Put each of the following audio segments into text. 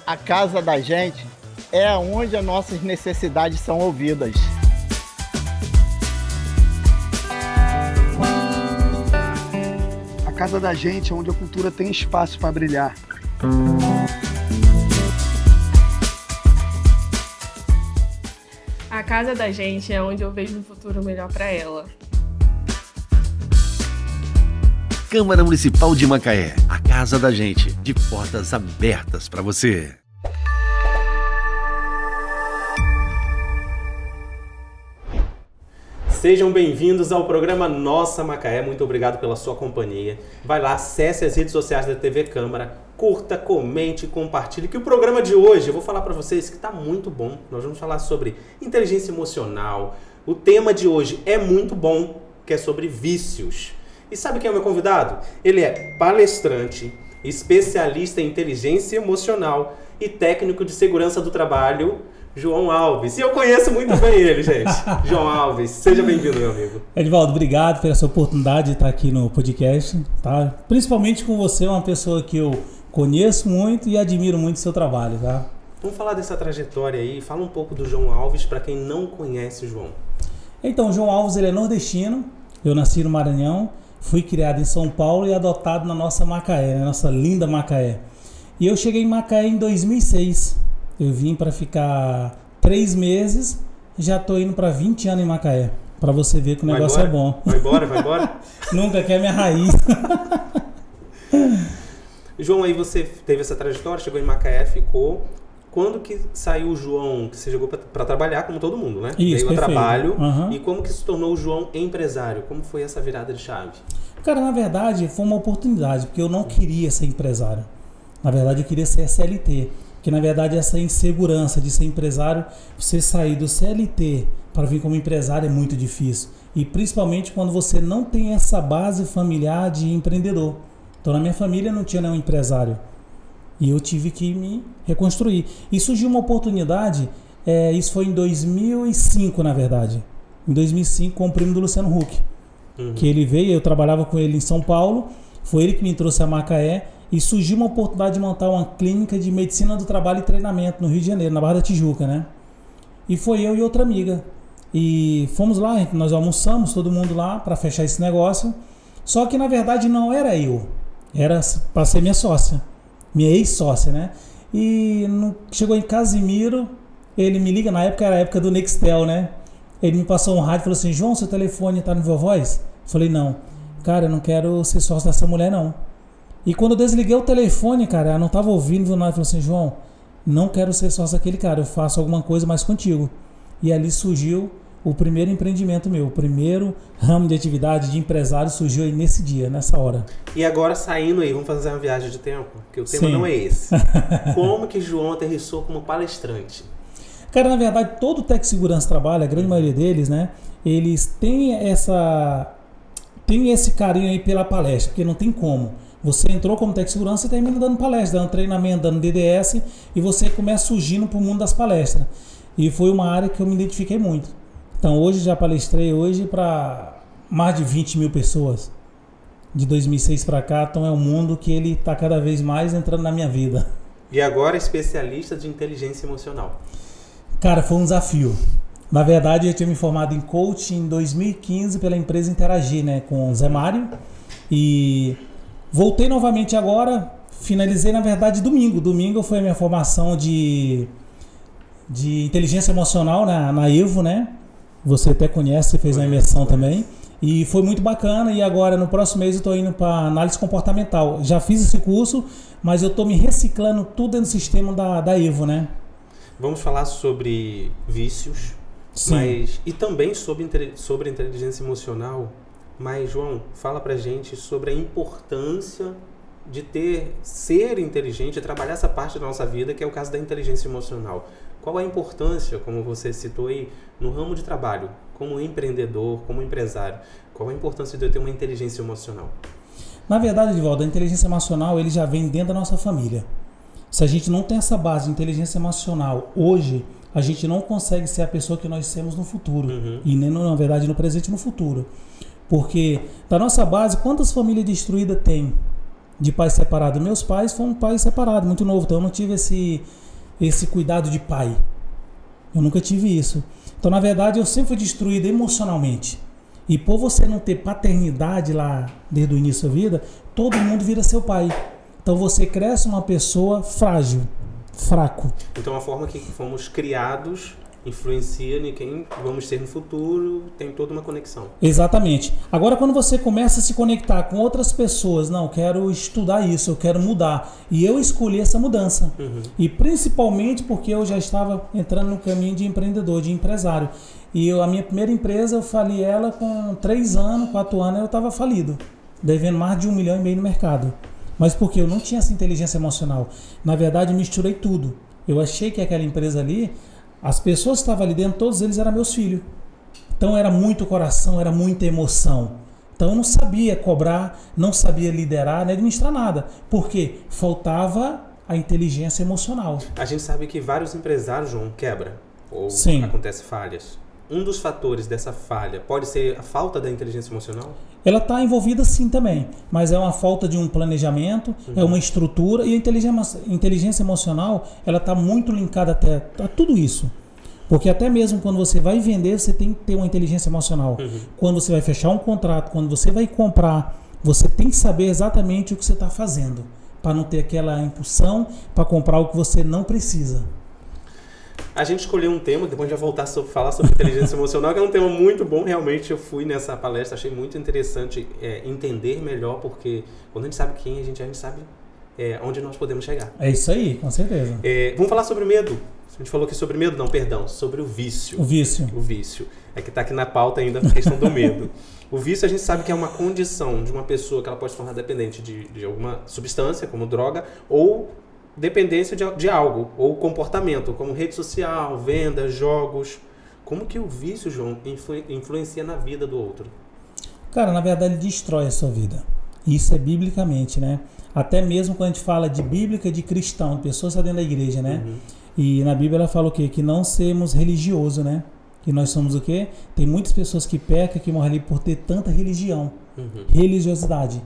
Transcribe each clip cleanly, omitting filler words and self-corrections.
A casa da gente é onde as nossas necessidades são ouvidas. A casa da gente é onde a cultura tem espaço para brilhar. A casa da gente é onde eu vejo um futuro melhor para ela. Câmara Municipal de Macaé, a casa da gente, de portas abertas para você. Sejam bem-vindos ao programa Nossa Macaé, muito obrigado pela sua companhia. Vai lá, acesse as redes sociais da TV Câmara, curta, comente, compartilhe, que o programa de hoje, eu vou falar para vocês que está muito bom. Nós vamos falar sobre inteligência emocional. O tema de hoje é muito bom, que é sobre vícios. E sabe quem é o meu convidado? Ele é palestrante, especialista em inteligência emocional e técnico de segurança do trabalho, João Alves. E eu conheço muito bem ele, gente. João Alves, seja bem-vindo, meu amigo. Edivaldo, obrigado pela sua oportunidade de estar aqui no podcast, tá? Principalmente com você, uma pessoa que eu conheço muito e admiro muito o seu trabalho, tá? Vamos falar dessa trajetória aí. Fala um pouco do João Alves para quem não conhece o João. Então, o João Alves, ele é nordestino. Eu nasci no Maranhão. Fui criado em São Paulo e adotado na nossa Macaé, na nossa linda Macaé. E eu cheguei em Macaé em 2006. Eu vim para ficar 3 meses, já estou indo para 20 anos em Macaé. Para você ver que o negócio é bom. Vai embora? Nunca quer minha raiz. João, aí você teve essa trajetória, chegou em Macaé, ficou... Quando que saiu o João, que você chegou para trabalhar como todo mundo, né? Isso, veio a trabalho. Uhum. E como que se tornou o João empresário? Como foi essa virada de chave? Cara, na verdade, foi uma oportunidade, porque eu não queria ser empresário. Na verdade, eu queria ser CLT. Porque, na verdade, essa insegurança de ser empresário, você sair do CLT para vir como empresário é muito difícil. E principalmente quando você não tem essa base familiar de empreendedor. Então, na minha família não tinha nenhum empresário. E eu tive que me reconstruir. E surgiu uma oportunidade, isso foi em 2005, na verdade. Em 2005, com o primo do Luciano Huck. Que ele veio, eu trabalhava com ele em São Paulo, foi ele que me trouxe a Macaé, e surgiu uma oportunidade de montar uma clínica de medicina do trabalho e treinamento no Rio de Janeiro, na Barra da Tijuca, né? E foi eu e outra amiga. E fomos lá, nós almoçamos, todo mundo lá, para fechar esse negócio. Só que, na verdade, não era eu. Era para ser minha sócia. Minha ex-sócia, né? E chegou em Casimiro, ele me liga, na época era a época do Nextel, né? Ele me passou um rádio e falou assim: João, seu telefone tá no Viva Voz? Falei, não. Cara, eu não quero ser sócio dessa mulher, não. E quando eu desliguei o telefone, cara, ela não tava ouvindo nada. Falou assim: João, não quero ser sócio daquele cara, eu faço alguma coisa mais contigo. E ali surgiu o primeiro empreendimento meu, o primeiro ramo de atividade de empresário surgiu aí nesse dia, nessa hora. E agora saindo aí, vamos fazer uma viagem de tempo, porque o tema não é esse. Como que João aterrissou como palestrante? Cara, na verdade, todo Tec Segurança trabalha, a grande maioria deles, né? Eles têm esse carinho aí pela palestra, porque não tem como. Você entrou como Tec Segurança e termina dando palestra, dando treinamento, dando DDS, e você começa surgindo para o mundo das palestras. E foi uma área que eu me identifiquei muito. Então hoje já palestrei para mais de 20 mil pessoas. De 2006 para cá, então é um mundo que ele está cada vez mais entrando na minha vida. E agora especialista de inteligência emocional. Cara, foi um desafio. Na verdade, eu tinha me formado em coaching em 2015 pela empresa Interagir, né, com o Zé Mário. E voltei novamente agora, finalizei na verdade domingo. Domingo foi a minha formação de inteligência emocional na Evo, né? Você até conhece, fez uma imersão também. E foi muito bacana. E agora, no próximo mês, eu estou indo para análise comportamental. Já fiz esse curso, mas eu estou me reciclando tudo dentro do sistema da Evo, né? Vamos falar sobre vícios. Sim. E também sobre inteligência emocional. Mas, João, fala pra gente sobre a importância de ser inteligente, de trabalhar essa parte da nossa vida, que é o caso da inteligência emocional. Qual a importância, como você citou aí, no ramo de trabalho, como empreendedor, como empresário? Qual a importância de eu ter uma inteligência emocional? Na verdade, Edivaldo, a inteligência emocional ele já vem dentro da nossa família. Se a gente não tem essa base de inteligência emocional hoje, a gente não consegue ser a pessoa que nós seremos no futuro. E nem, na verdade, no presente e no futuro. Porque da nossa base, quantas famílias destruídas tem? de pais separados. Meus pais foram pais separados, muito novo, então eu não tive esse cuidado de pai. Eu nunca tive isso. Então, na verdade, eu sempre fui destruído emocionalmente. E por você não ter paternidade lá desde o início da vida, todo mundo vira seu pai. Então você cresce uma pessoa frágil, fraco. Então a forma que fomos criados influencia em quem vamos ser no futuro, tem toda uma conexão. Exatamente. Agora, quando você começa a se conectar com outras pessoas, não, quero estudar isso, eu quero mudar, e eu escolhi essa mudança. E principalmente porque eu já estava entrando no caminho de empreendedor, de empresário. E a minha primeira empresa, eu fali ela com 3 anos, 4 anos, eu estava falido, devendo mais de 1,5 milhão no mercado. Mas porque eu não tinha essa inteligência emocional. Na verdade, misturei tudo. Eu achei que aquela empresa ali, as pessoas que estavam ali dentro, todos eles eram meus filhos. Então era muito coração, era muita emoção. Então eu não sabia cobrar, não sabia liderar, nem administrar nada. Porque faltava a inteligência emocional. A gente sabe que vários empresários, João, quebra ou acontece falhas. Um dos fatores dessa falha pode ser a falta da inteligência emocional? Ela está envolvida sim também, mas é uma falta de um planejamento, é uma estrutura, e a inteligência emocional ela está muito linkada até a tudo isso. Porque até mesmo quando você vai vender, você tem que ter uma inteligência emocional. Quando você vai fechar um contrato, quando você vai comprar, você tem que saber exatamente o que você está fazendo, para não ter aquela impulsão para comprar o que você não precisa. A gente escolheu um tema, depois a gente vai voltar a falar sobre inteligência emocional, que é um tema muito bom. Realmente eu fui nessa palestra, achei muito interessante entender melhor, porque quando a gente sabe quem a gente sabe onde nós podemos chegar. É isso aí, com certeza. Vamos falar sobre medo. A gente falou aqui sobre medo, não, perdão, sobre o vício. O vício. O vício. É que está aqui na pauta ainda a questão do medo. O vício a gente sabe que é uma condição de uma pessoa que ela pode se tornar dependente de alguma substância, como droga, ou dependência de algo, ou comportamento, como rede social, venda, jogos. Como que o vício, João, influencia na vida do outro? Cara, na verdade ele destrói a sua vida. Isso é biblicamente, né? Até mesmo quando a gente fala de bíblica, de cristão, de pessoas que estão dentro da igreja, né? E na Bíblia ela fala o quê? Que não sermos religiosos, né? Que nós somos o quê? Tem muitas pessoas que pecam, que morrem ali por ter tanta religião. Religiosidade.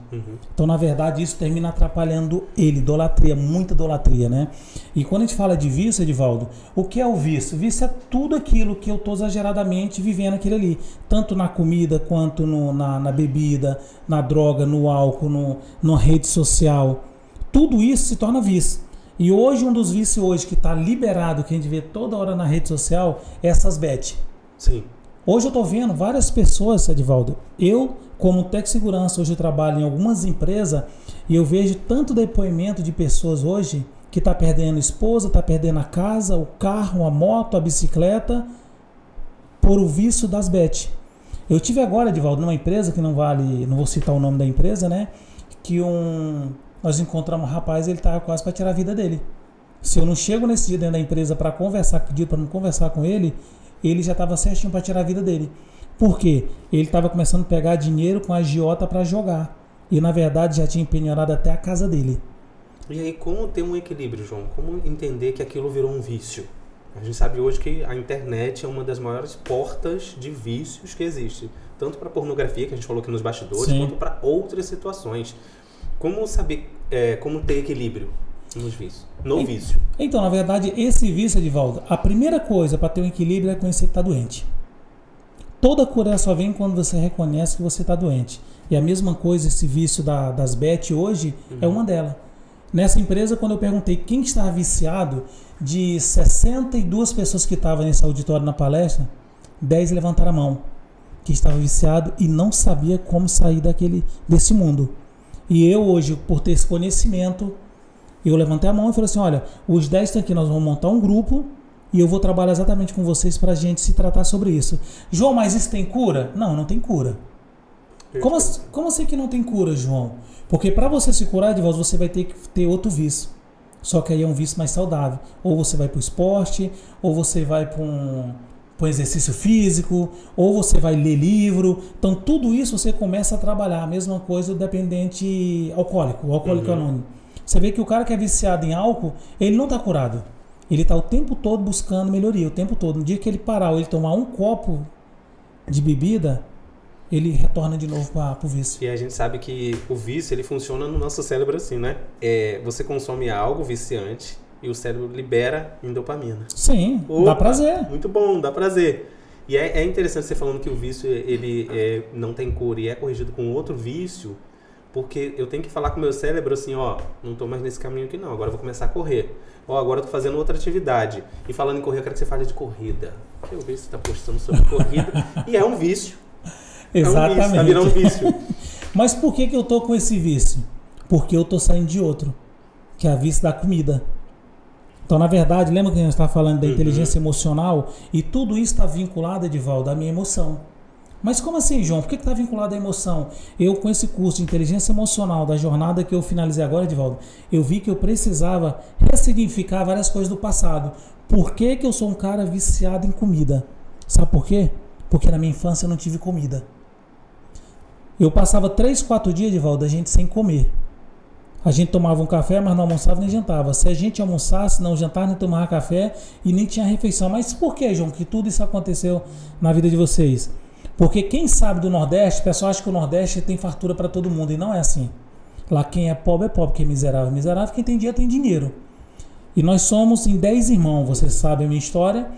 Então, na verdade, isso termina atrapalhando ele. Idolatria, muita idolatria, né? E quando a gente fala de vício, Edivaldo, o que é o vício? O vício é tudo aquilo que eu estou exageradamente vivendo aquilo ali. Tanto na comida, quanto na bebida, na droga, no álcool, na rede social. Tudo isso se torna vício. E hoje, um dos vícios hoje que está liberado, que a gente vê toda hora na rede social, é essas bet. Sim. Hoje eu estou vendo várias pessoas, Edivaldo. Eu, como técnico de segurança, hoje eu trabalho em algumas empresas e eu vejo tanto depoimento de pessoas hoje que está perdendo a esposa, está perdendo a casa, o carro, a moto, a bicicleta, por o vício das bet. Eu tive agora, Edivaldo, numa empresa que não vou citar o nome da empresa, né? Que nós encontramos um rapaz, ele estava quase para tirar a vida dele. Se eu não chego nesse dia dentro da empresa para conversar, pedido para não conversar com ele, ele já estava certinho para tirar a vida dele. Por quê? Ele estava começando a pegar dinheiro com a agiota para jogar. E na verdade já tinha empenhorado até a casa dele. E aí, como ter um equilíbrio, João? Como entender que aquilo virou um vício? A gente sabe hoje que a internet é uma das maiores portas de vícios que existe. Tanto para pornografia, que a gente falou aqui nos bastidores, Sim. quanto para outras situações. Como saber, como ter equilíbrio nos vícios? No vício. Então, na verdade, esse vício, Edivaldo, a primeira coisa para ter um equilíbrio é conhecer que está doente. Toda cura só vem quando você reconhece que você está doente. E a mesma coisa, esse vício das bet hoje, é uma delas. Nessa empresa, quando eu perguntei quem estava viciado, de 62 pessoas que estavam nesse auditório na palestra, 10 levantaram a mão, que estava viciado e não sabia como sair desse mundo. E eu hoje, por ter esse conhecimento, eu levantei a mão e falei assim, olha, os 10 estão aqui, nós vamos montar um grupo e eu vou trabalhar exatamente com vocês para a gente se tratar sobre isso. João, mas isso tem cura? Não, não tem cura. Como assim que não tem cura, João? Porque para você se curar, Edivaldo, você vai ter que ter outro vício. Só que aí é um vício mais saudável. Ou você vai para o esporte, ou você vai para um exercício físico, ou você vai ler livro. Então tudo isso você começa a trabalhar. A mesma coisa do dependente alcoólico, o alcoólico anônimo. Você vê que o cara que é viciado em álcool, ele não está curado. Ele está o tempo todo buscando melhoria, o tempo todo. No dia que ele parar ou ele tomar um copo de bebida, ele retorna de novo para o vício. E a gente sabe que o vício, ele funciona no nosso cérebro assim, né? Você consome algo viciante e o cérebro libera endopamina. Sim, dá prazer. Muito bom, dá prazer. E é interessante você falando que o vício, ele não tem cura e é corrigido com outro vício, porque eu tenho que falar com o meu cérebro assim, ó, não tô mais nesse caminho aqui não, agora eu vou começar a correr. Ó, agora eu tô fazendo outra atividade. E falando em correr, eu quero que você fale de corrida. Eu vejo que você tá postando sobre corrida. E é um vício. Exatamente. É um vício, tá virando vício. Mas por que eu tô com esse vício? Porque eu tô saindo de outro, que é a vício da comida. Então, na verdade, lembra que a gente estava falando da inteligência emocional? E tudo isso está vinculado, Edivaldo, à minha emoção. Mas como assim, João? Por que está vinculado à emoção? Eu, com esse curso de inteligência emocional, da jornada que eu finalizei agora, Edivaldo, eu vi que eu precisava ressignificar várias coisas do passado. Por que eu sou um cara viciado em comida? Sabe por quê? Porque na minha infância eu não tive comida. Eu passava 3, 4 dias, Edivaldo, a gente sem comer. A gente tomava um café, mas não almoçava nem jantava. Se a gente almoçasse, não jantava nem tomava café e nem tinha refeição. Mas por que, João, que tudo isso aconteceu na vida de vocês? Porque quem sabe do Nordeste, o pessoal acha que o Nordeste tem fartura para todo mundo. E não é assim. Lá quem é pobre, quem é miserável, miserável. Quem tem dinheiro, tem dinheiro. E nós somos em 10 irmãos, vocês sabem a minha história.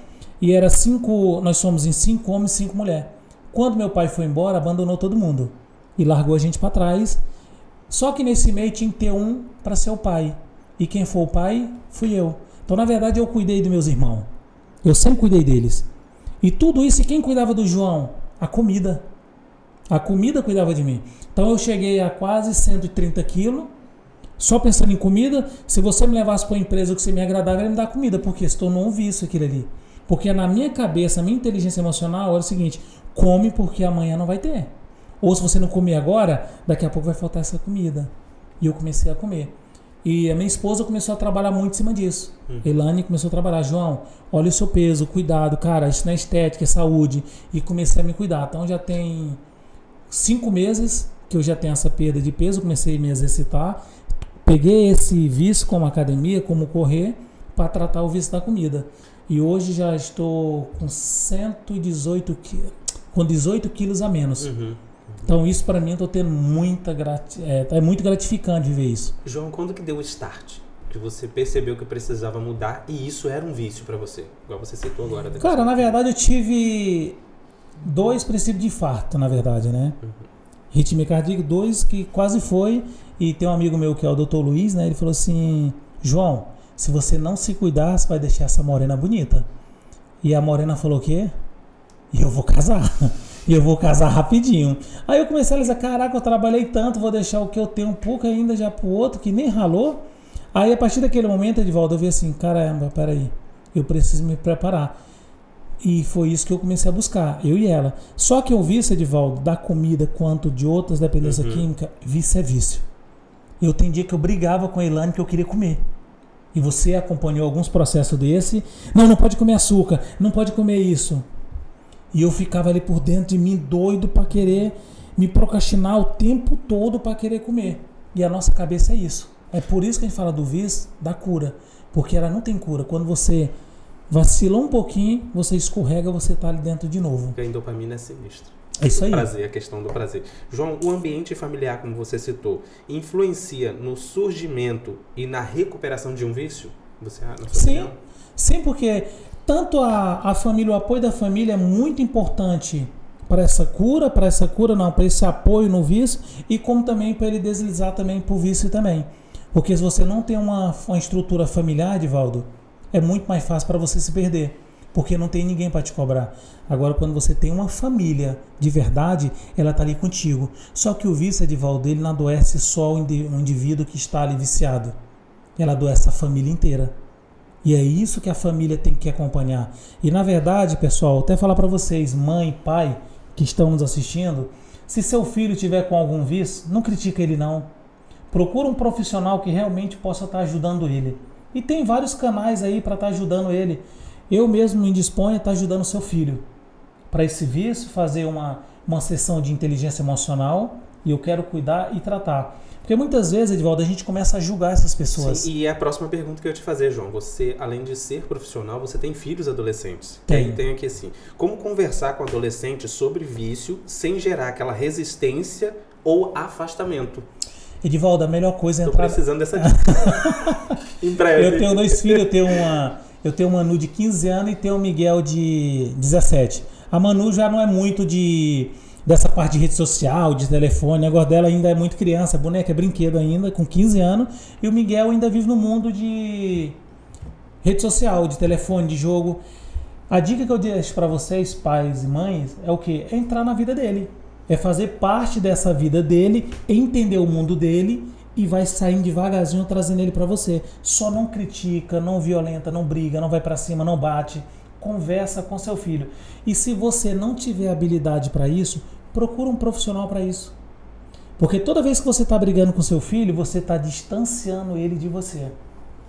E era 5, nós somos em 5 homens e 5 mulheres. Quando meu pai foi embora, abandonou todo mundo. E largou a gente para trás. Só que nesse meio tinha que ter um para ser o pai. E quem foi o pai, fui eu. Então, na verdade, eu cuidei dos meus irmãos. Eu sempre cuidei deles. E tudo isso, e quem cuidava do João? A comida. A comida cuidava de mim. Então, eu cheguei a quase 130 quilos, só pensando em comida. Se você me levasse para uma empresa que você me agradava, ele me dá comida, porque se tornou um vício aquilo ali. Porque na minha cabeça, a minha inteligência emocional era o seguinte: come porque amanhã não vai ter. Ou se você não comer agora, daqui a pouco vai faltar essa comida. E eu comecei a comer. E a minha esposa começou a trabalhar muito em cima disso. Elane começou a trabalhar: João, olha o seu peso, cuidado, cara, isso não é estética, é saúde. E comecei a me cuidar. Então já tem 5 meses que eu já tenho essa perda de peso, comecei a me exercitar. Peguei esse vício como academia, como correr, para tratar o vício da comida. E hoje já estou com 118 quilos, com 18 quilos a menos. Então isso para mim eu tô tendo é muito gratificante viver isso. João, quando que deu o start? Que você percebeu que precisava mudar e isso era um vício para você? Igual você citou agora. Cara, na verdade eu tive 2 princípios de infarto, na verdade, né? Ritmo cardíaco, 2 que quase foi. E tem um amigo meu que é o Dr. Luiz, né? Ele falou assim: João, se você não se cuidar, você vai deixar essa morena bonita. E a morena falou o quê? E eu vou casar. E eu vou casar rapidinho. Aí eu comecei a dizer: caraca, eu trabalhei tanto, vou deixar o que eu tenho um pouco ainda já pro outro, que nem ralou. Aí a partir daquele momento, Edivaldo, eu vi assim: caramba, peraí, eu preciso me preparar. E foi isso que eu comecei a buscar, eu e ela. Só que eu vi, Edivaldo, da comida quanto de outras dependências químicas, vício é vício. Eu tem dia que eu brigava com a Elane que eu queria comer. E você acompanhou alguns processos desse. Não pode comer açúcar, não pode comer isso. E eu ficava ali por dentro de mim doido para querer me procrastinar o tempo todo para querer comer. E a nossa cabeça é isso. É por isso que a gente fala do vício, da cura. Porque ela não tem cura. Quando você vacila um pouquinho, você escorrega, você tá ali dentro de novo. Porque a endopamina é sinistra. É isso aí. Prazer, a questão do prazer. João, o ambiente familiar, como você citou, influencia no surgimento e na recuperação de um vício? Você, na sua opinião? Sim, porque tanto a família, o apoio da família é muito importante para essa cura, para esse apoio no vício, e como também para ele deslizar também para o vício também. Porque se você não tem uma estrutura familiar, Edivaldo, é muito mais fácil para você se perder, porque não tem ninguém para te cobrar. Agora, quando você tem uma família de verdade, ela está ali contigo. Só que o vício, Edivaldo, ele não adoece só o indivíduo que está ali viciado. Ela adoece a família inteira. E é isso que a família tem que acompanhar. E na verdade, pessoal, até falar para vocês, mãe, pai, que estão nos assistindo, se seu filho tiver com algum vício, não critica ele não. Procura um profissional que realmente possa estar ajudando ele. E tem vários canais aí para estar ajudando ele. Eu mesmo me disponho a estar ajudando o seu filho para esse vício, fazer uma sessão de inteligência emocional, e eu quero cuidar e tratar. Porque muitas vezes, Edivaldo, a gente começa a julgar essas pessoas. Sim, e é a próxima pergunta que eu ia te fazer, João. Você, além de ser profissional, você tem filhos adolescentes. Tenho. Tem aqui assim, como conversar com adolescente sobre vício sem gerar aquela resistência ou afastamento? Edivaldo, a melhor coisa é Tô entrar... precisando dessa dica. Em breve. Eu tenho 2 filhos, eu tenho uma Manu de 15 anos e tenho um Miguel de 17. A Manu já não é muito dessa parte de rede social, de telefone. O negócio dela ainda é muito criança, boneca, é brinquedo ainda, com 15 anos. E o Miguel ainda vive no mundo de rede social, de telefone, de jogo. A dica que eu deixo para vocês, pais e mães, é o quê? É entrar na vida dele. É fazer parte dessa vida dele, entender o mundo dele e vai saindo devagarzinho trazendo ele para você. Só não critica, não violenta, não briga, não vai para cima, não bate. Conversa com seu filho. E se você não tiver habilidade para isso, procura um profissional para isso. Porque toda vez que você está brigando com seu filho, você está distanciando ele de você.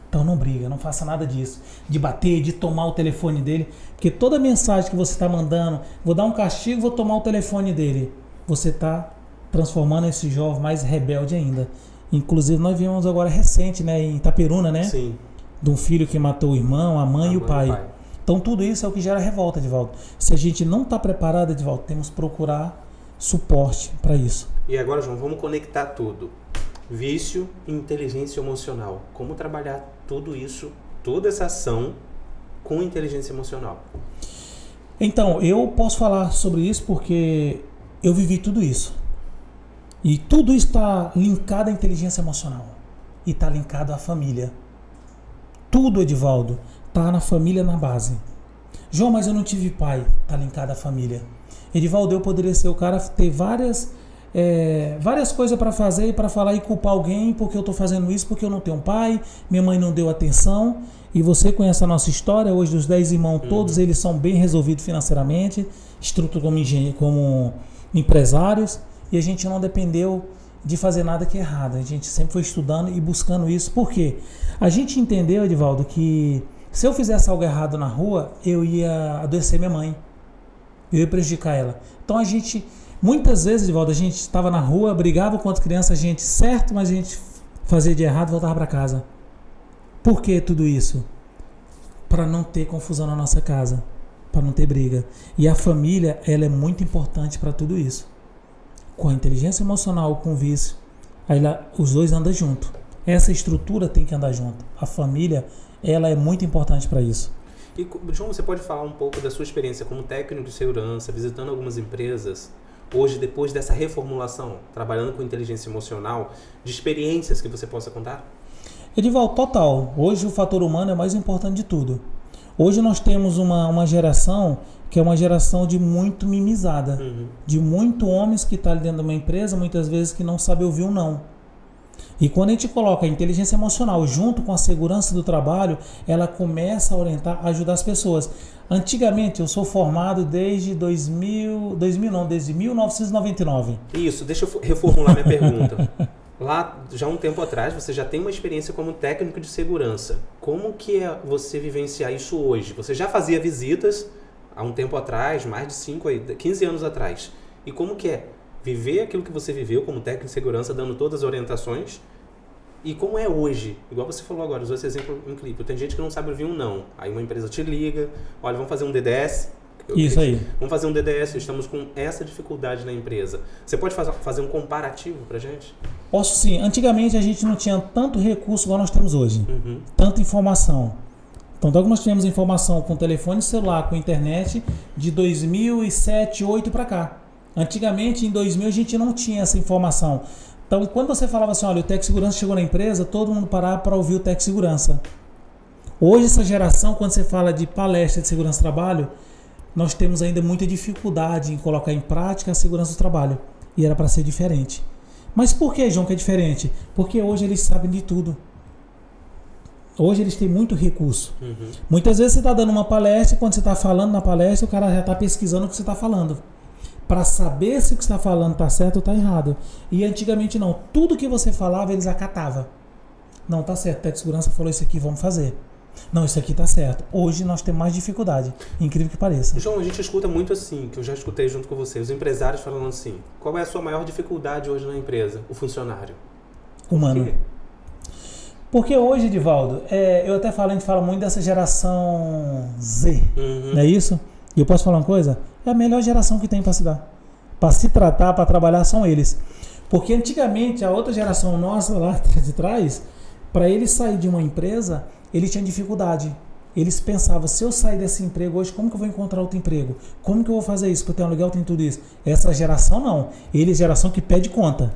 Então não briga, não faça nada disso. De bater, de tomar o telefone dele. Porque toda mensagem que você está mandando, vou dar um castigo, vou tomar o telefone dele. Você está transformando esse jovem mais rebelde ainda. Inclusive nós vimos agora recente, né, em Itaperuna, né? Sim. De um filho que matou o irmão, a mãe e o pai. Então tudo isso é o que gera revolta, Edivaldo. Se a gente não está preparado, Edivaldo, temos que procurar suporte para isso. E agora, João, vamos conectar tudo. Vício e inteligência emocional. Como trabalhar tudo isso, toda essa ação com inteligência emocional? Então, eu posso falar sobre isso porque eu vivi tudo isso. E tudo está linkado à inteligência emocional. E está linkado à família. Tudo, Edivaldo, está na família, na base. João, mas eu não tive pai. Está linkado à família. Edivaldo, eu poderia ser o cara, ter várias coisas para fazer e para falar e culpar alguém porque eu estou fazendo isso, porque eu não tenho um pai, minha mãe não deu atenção. E você conhece a nossa história, hoje dos 10 irmãos, todos eles são bem resolvidos financeiramente, estruturados como empresários, e a gente não dependeu de fazer nada que é errado. A gente sempre foi estudando e buscando isso. Por quê? A gente entendeu, Edivaldo, que se eu fizesse algo errado na rua, eu ia adoecer minha mãe. Eu ia prejudicar ela. Então a gente, muitas vezes, Edivaldo, a gente estava na rua, brigava com outras crianças, a gente certo, mas a gente fazia de errado e voltava para casa. Por que tudo isso? Para não ter confusão na nossa casa, para não ter briga. E a família, ela é muito importante para tudo isso. Com a inteligência emocional, com o vício, aí lá, os dois andam junto. Essa estrutura tem que andar junto. A família, ela é muito importante para isso. E, João, você pode falar um pouco da sua experiência como técnico de segurança, visitando algumas empresas, hoje, depois dessa reformulação, trabalhando com inteligência emocional, de experiências que você possa contar? Edivaldo, total. Hoje o fator humano é mais importante de tudo. Hoje nós temos uma geração que é uma geração de muito mimizada, de muito homens que estão ali dentro de uma empresa, muitas vezes que não sabe ouvir um não. E quando a gente coloca a inteligência emocional junto com a segurança do trabalho, ela começa a orientar, a ajudar as pessoas. Antigamente, eu sou formado desde desde 1999. Isso, deixa eu reformular minha pergunta. Lá, já há um tempo atrás, você já tem uma experiência como técnico de segurança. Como que é você vivenciar isso hoje? Você já fazia visitas há um tempo atrás, mais de 15 anos atrás. E como que é viver aquilo que você viveu como técnico de segurança, dando todas as orientações? E como é hoje? Igual você falou agora, usou esse exemplo em clipe. Tem gente que não sabe ouvir um não. Aí uma empresa te liga, olha, vamos fazer um DDS. Isso aí. Vamos fazer um DDS, estamos com essa dificuldade na empresa. Você pode fazer um comparativo pra gente? Posso sim. Antigamente a gente não tinha tanto recurso igual nós temos hoje. Tanta informação. Então, nós tivemos informação com telefone celular, com internet, de 2007, 2008 para cá. Antigamente, em 2000, a gente não tinha essa informação. Então, quando você falava assim, olha, o Tec Segurança chegou na empresa, todo mundo parava para ouvir o Tec Segurança. Hoje, essa geração, quando você fala de palestra de segurança do trabalho, nós temos ainda muita dificuldade em colocar em prática a segurança do trabalho. E era para ser diferente. Mas por que, João, que é diferente? Porque hoje eles sabem de tudo. Hoje eles têm muito recurso. Muitas vezes você está dando uma palestra e quando você está falando na palestra, o cara já está pesquisando o que você está falando. Para saber se o que você está falando está certo ou está errado. E antigamente não. Tudo que você falava, eles acatavam. Não, está certo. O Tec Segurança falou isso aqui, vamos fazer. Não, isso aqui está certo. Hoje nós temos mais dificuldade. Incrível que pareça. João, a gente escuta muito assim, que eu já escutei junto com você, os empresários falando assim, qual é a sua maior dificuldade hoje na empresa? O funcionário. humano. Por quê? Porque hoje, Edivaldo, eu até falo, a gente fala muito dessa geração Z, não é isso? E eu posso falar uma coisa? É a melhor geração que tem para se dar. Para se tratar, para trabalhar, são eles. Porque antigamente, a outra geração nossa lá de trás, para eles sair de uma empresa, eles tinham dificuldade. Eles pensavam, se eu sair desse emprego hoje, como que eu vou encontrar outro emprego? Como que eu vou fazer isso? Porque eu tenho aluguel, tem tudo isso. Essa geração não. Eles, geração que pede conta.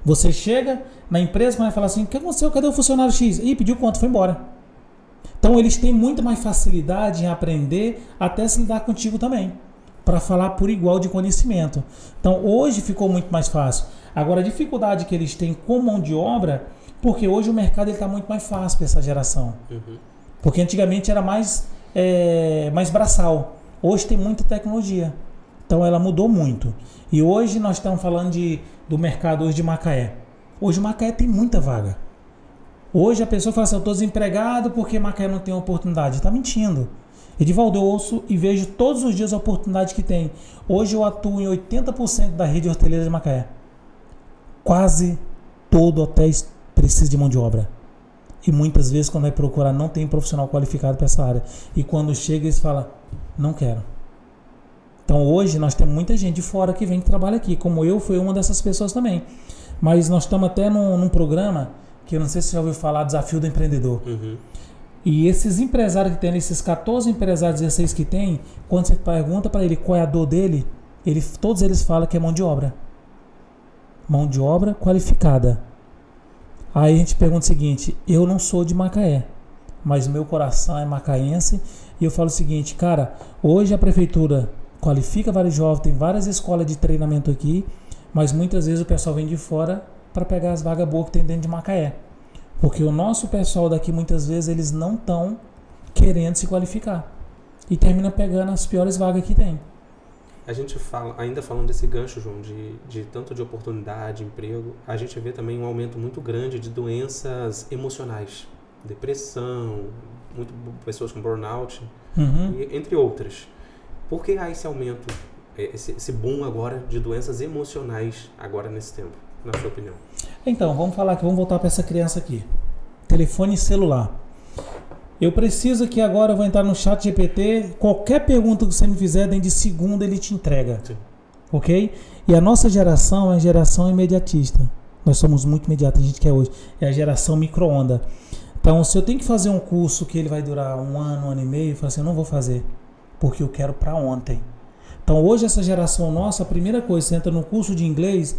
Você chega na empresa, vai falar assim, o que aconteceu? Cadê o funcionário X? Ih, pediu conta, foi embora. Então eles têm muito mais facilidade em aprender, até se lidar contigo também, para falar por igual de conhecimento. Então hoje ficou muito mais fácil. Agora a dificuldade que eles têm com mão de obra, porque hoje o mercado está muito mais fácil para essa geração. Porque antigamente era mais braçal. Hoje tem muita tecnologia. Então ela mudou muito. E hoje nós estamos falando do mercado hoje de Macaé. Hoje Macaé tem muita vaga. Hoje a pessoa fala assim, eu estou desempregado porque Macaé não tem oportunidade. Está mentindo. Edivaldo, eu ouço e vejo todos os dias a oportunidade que tem. Hoje eu atuo em 80% da rede hoteleira de Macaé. Quase todo hotel precisa de mão de obra. E muitas vezes quando vai procurar não tem profissional qualificado para essa área. E quando chega eles falam, não quero. Então hoje nós temos muita gente de fora que vem que trabalha aqui. Como eu, fui uma dessas pessoas também. Mas nós estamos até num programa que eu não sei se você já ouviu falar, Desafio do Empreendedor. E esses empresários que tem, esses 14 empresários, 16 que tem, quando você pergunta para ele qual é a dor dele, todos eles falam que é mão de obra. Mão de obra qualificada. Aí a gente pergunta o seguinte, eu não sou de Macaé, mas meu coração é macaense, e eu falo o seguinte, cara, hoje a prefeitura qualifica vários jovens, tem várias escolas de treinamento aqui, mas muitas vezes o pessoal vem de fora para pegar as vagas boas que tem dentro de Macaé. Porque o nosso pessoal daqui, muitas vezes, eles não estão querendo se qualificar. E termina pegando as piores vagas que tem. A gente fala, ainda falando desse gancho, João, de tanto de oportunidade, emprego, a gente vê também um aumento muito grande de doenças emocionais. Depressão, pessoas com burnout, entre outras. Por que há esse aumento, esse boom agora de doenças emocionais agora nesse tempo, na sua opinião? Então, vamos voltar para essa criança aqui. Telefone celular. Eu preciso que agora eu vou entrar no chat GPT, qualquer pergunta que você me fizer, dentro de segundo ele te entrega. Sim. Ok? E a nossa geração é a geração imediatista. Nós somos muito imediatos, a gente quer hoje. É a geração micro-onda. Então, se eu tenho que fazer um curso que ele vai durar um ano e meio, eu falo assim, eu não vou fazer, porque eu quero para ontem. Então, hoje essa geração nossa, a primeira coisa, você entra no curso de inglês,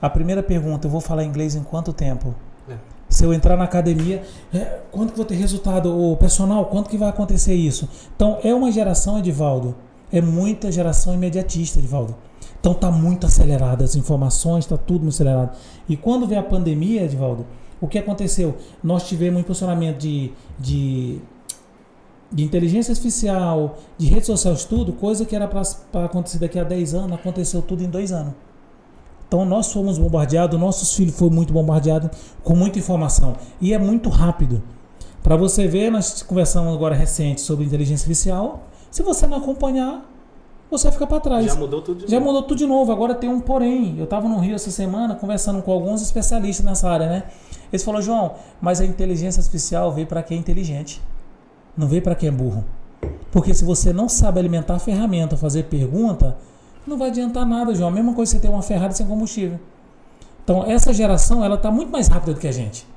a primeira pergunta, eu vou falar inglês em quanto tempo? Se eu entrar na academia, quanto que vou ter resultado? O personal, quanto que vai acontecer isso? Então, é uma geração, Edivaldo, é muita geração imediatista, Edivaldo. Então, está muito acelerado, as informações, está tudo muito acelerado. E quando veio a pandemia, Edivaldo, o que aconteceu? Nós tivemos um impulsionamento de inteligência artificial, de rede social, tudo, coisa que era para acontecer daqui a 10 anos, aconteceu tudo em 2 anos. Então nós fomos bombardeados, nossos filhos foram muito bombardeados com muita informação. E é muito rápido. Para você ver, nós conversamos agora recente sobre inteligência artificial. Se você não acompanhar, você vai ficar para trás. Já mudou tudo de novo. Já mudou tudo de novo. Agora tem um porém. Eu estava no Rio essa semana conversando com alguns especialistas nessa área, né? Eles falaram, João, mas a inteligência artificial veio para quem é inteligente. Não veio para quem é burro. Porque se você não sabe alimentar a ferramenta, fazer pergunta, não vai adiantar nada, João. A mesma coisa que você ter uma Ferrari sem combustível. Então, essa geração, ela está muito mais rápida do que a gente.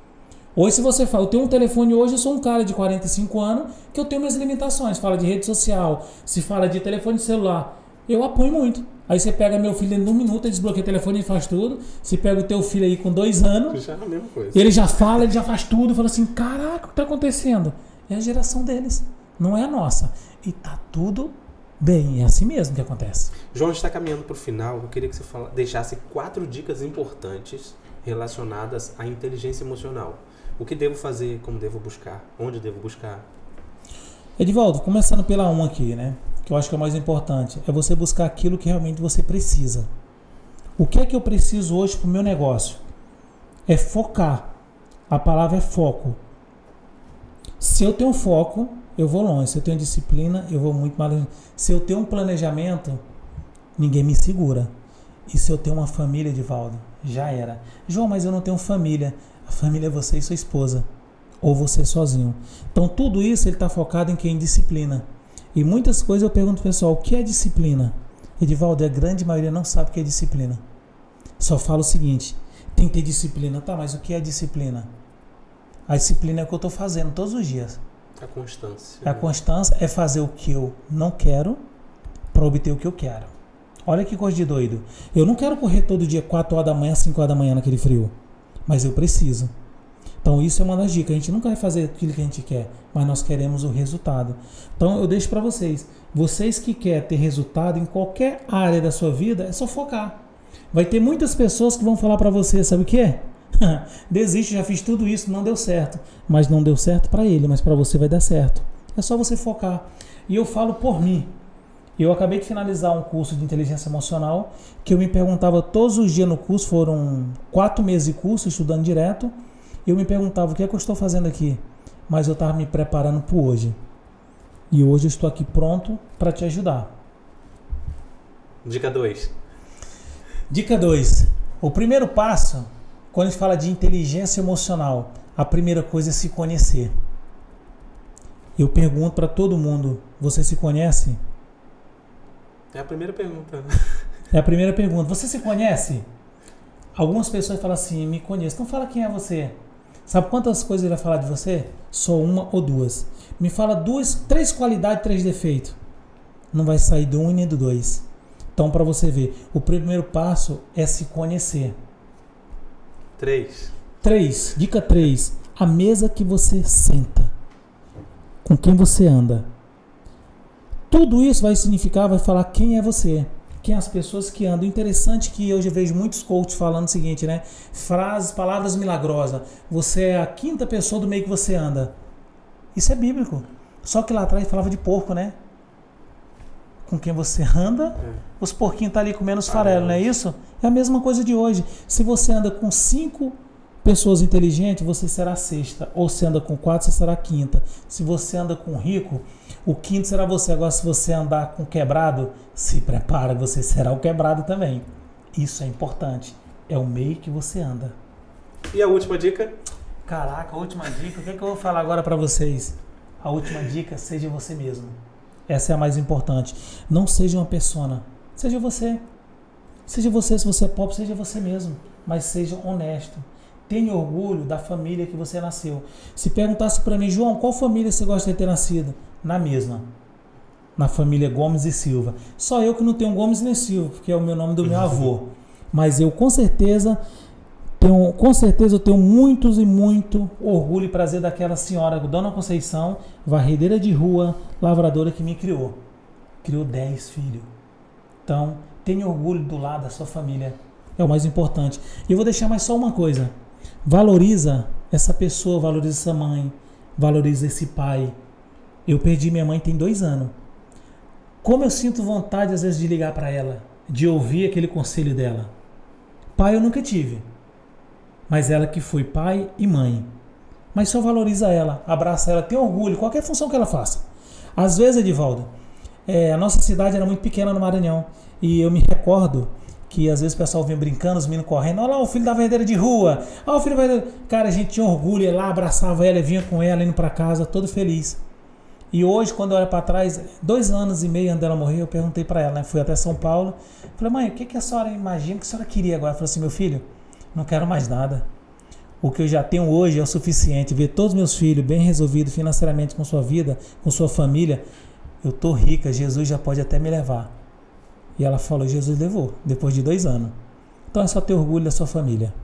Hoje, se você fala, eu tenho um telefone hoje, eu sou um cara de 45 anos, que eu tenho minhas limitações. Fala de rede social, se fala de telefone celular. Eu apoio muito. Aí você pega meu filho dentro de 1 minuto, ele desbloqueia o telefone e faz tudo. Você pega o teu filho aí com 2 anos, já é a mesma coisa. Ele já fala, ele já faz tudo. Fala assim, caraca, o que está acontecendo? É a geração deles, não é a nossa. E tá tudo bem, é assim mesmo que acontece. João, está caminhando para o final. Eu queria que você deixasse 4 dicas importantes relacionadas à inteligência emocional. O que devo fazer, como devo buscar, onde devo buscar? Edivaldo, começando pela 1 aqui, né? Que eu acho que é o mais importante. É você buscar aquilo que realmente você precisa. O que é que eu preciso hoje para o meu negócio? É focar. A palavra é foco. Se eu tenho foco, eu vou longe. Se eu tenho disciplina, eu vou muito mais longe. Se eu tenho um planejamento, ninguém me segura. E se eu tenho uma família, Edivaldo, já era. João, mas eu não tenho família. A família é você e sua esposa. Ou você sozinho. Então tudo isso ele está focado em quem? Disciplina. E muitas coisas eu pergunto pro pessoal, o que é disciplina? Edivaldo, a grande maioria não sabe o que é disciplina. Só fala o seguinte, tem que ter disciplina. Tá, mas o que é disciplina? A disciplina é o que eu estou fazendo todos os dias. A constância. A constância é fazer o que eu não quero para obter o que eu quero. Olha que coisa de doido. Eu não quero correr todo dia 4 horas da manhã, 5 horas da manhã naquele frio. Mas eu preciso. Então isso é uma das dicas. A gente nunca vai fazer aquilo que a gente quer, mas nós queremos o resultado. Então eu deixo para vocês. Vocês que querem ter resultado em qualquer área da sua vida, é só focar. Vai ter muitas pessoas que vão falar para você, sabe o que? Desiste, já fiz tudo isso, não deu certo. Mas não deu certo para ele, mas para você vai dar certo. É só você focar. E eu falo por mim. Eu acabei de finalizar um curso de inteligência emocional que eu me perguntava todos os dias no curso, foram 4 meses de curso, estudando direto. Eu me perguntava o que é que eu estou fazendo aqui, mas eu estava me preparando para hoje. E hoje eu estou aqui pronto para te ajudar. Dica 2. Dica 2. O primeiro passo, quando a gente fala de inteligência emocional, a primeira coisa é se conhecer. Eu pergunto para todo mundo, você se conhece? É a primeira pergunta. É a primeira pergunta. Você se conhece? Algumas pessoas falam assim, me conheço. Então fala quem é você. Sabe quantas coisas ele vai falar de você? Só uma ou duas. Me fala 2, 3 qualidades, 3 defeitos. Não vai sair do 1 nem do 2. Então para você ver, o primeiro passo é se conhecer. 3. Dica 3. A mesa que você senta. Com quem você anda. Tudo isso vai significar, vai falar quem é você. Quem as pessoas que andam. Interessante que eu já vejo muitos coaches falando o seguinte, né? Frases, palavras milagrosas. Você é a 5ª pessoa do meio que você anda. Isso é bíblico. Só que lá atrás falava de porco, né? Com quem você anda, os porquinhos estão ali comendo os farelos, não é isso? É a mesma coisa de hoje. Se você anda com 5 pessoas inteligentes, você será a 6ª. Ou se anda com 4, você será a 5ª. Se você anda com rico, o 5º será você. Agora, se você andar com quebrado, se prepara, você será o quebrado também. Isso é importante. É o meio que você anda. E a última dica? Caraca, a última dica. O que é que eu vou falar agora para vocês? A última dica, seja você mesmo. Essa é a mais importante. Não seja uma persona. Seja você. Seja você. Se você é pobre, seja você mesmo. Mas seja honesto. Tenha orgulho da família que você nasceu. Se perguntasse para mim, João, qual família você gosta de ter nascido? Na mesma. Na família Gomes e Silva. Só eu que não tenho Gomes nem Silva, porque é o meu nome do meu avô. Mas eu com certeza eu tenho muitos e muito orgulho e prazer daquela senhora, Dona Conceição, varredeira de rua, lavradora que me criou. Criou 10 filhos. Então, tenha orgulho do lado da sua família. É o mais importante. E eu vou deixar mais só uma coisa. Valoriza essa pessoa, valoriza essa mãe, valoriza esse pai. Eu perdi minha mãe tem 2 anos. Como eu sinto vontade às vezes de ligar para ela, de ouvir aquele conselho dela. Pai eu nunca tive, mas ela que foi pai e mãe. Mas só valoriza ela, abraça ela, tem orgulho, qualquer função que ela faça. Às vezes, Edivaldo, a nossa cidade era muito pequena no Maranhão, e eu me recordo que às vezes o pessoal vinha brincando, os meninos correndo, olha lá o filho da verdadeira de rua, olha o filho da verdadeira. Cara, a gente tinha orgulho, ia lá, abraçava ela, vinha com ela, indo para casa, todo feliz. E hoje, quando eu olho para trás, 2 anos e meio antes dela morrer, eu perguntei para ela, né? Fui até São Paulo, falei, mãe, o que a senhora imagina, o que a senhora queria agora? Ela falou assim, meu filho, não quero mais nada. O que eu já tenho hoje é o suficiente. Ver todos meus filhos bem resolvidos financeiramente com sua vida, com sua família, eu tô rica, Jesus já pode até me levar. E ela falou, Jesus levou, depois de 2 anos. Então é só ter orgulho da sua família.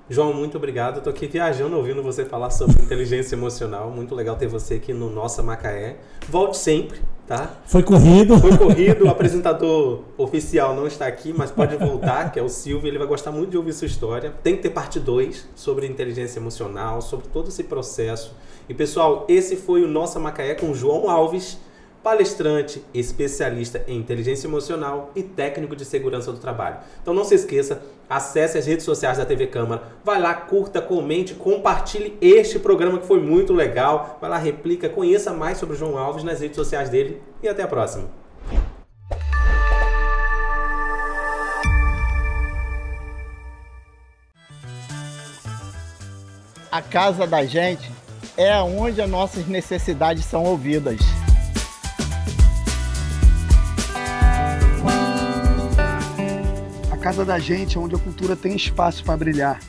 João, muito obrigado. Eu tô aqui viajando ouvindo você falar sobre inteligência emocional. Muito legal ter você aqui no Nossa Macaé. Volte sempre, tá? Foi corrido. Foi corrido. O apresentador oficial não está aqui, mas pode voltar, que é o Silvio. Ele vai gostar muito de ouvir sua história. Tem que ter parte 2 sobre inteligência emocional, sobre todo esse processo. E, pessoal, esse foi o Nossa Macaé com João Alves, palestrante, especialista em inteligência emocional e técnico de segurança do trabalho. Então não se esqueça, acesse as redes sociais da TV Câmara, vai lá, curta, comente, compartilhe este programa que foi muito legal, vai lá, replica, conheça mais sobre o João Alves nas redes sociais dele e até a próxima. A casa da gente é onde as nossas necessidades são ouvidas. A casa da gente é onde a cultura tem espaço para brilhar.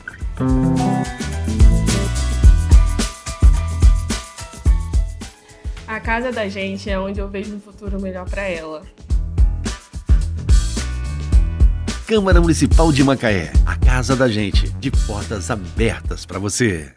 A casa da gente é onde eu vejo um futuro melhor para ela. Câmara Municipal de Macaé, a casa da gente, de portas abertas para você.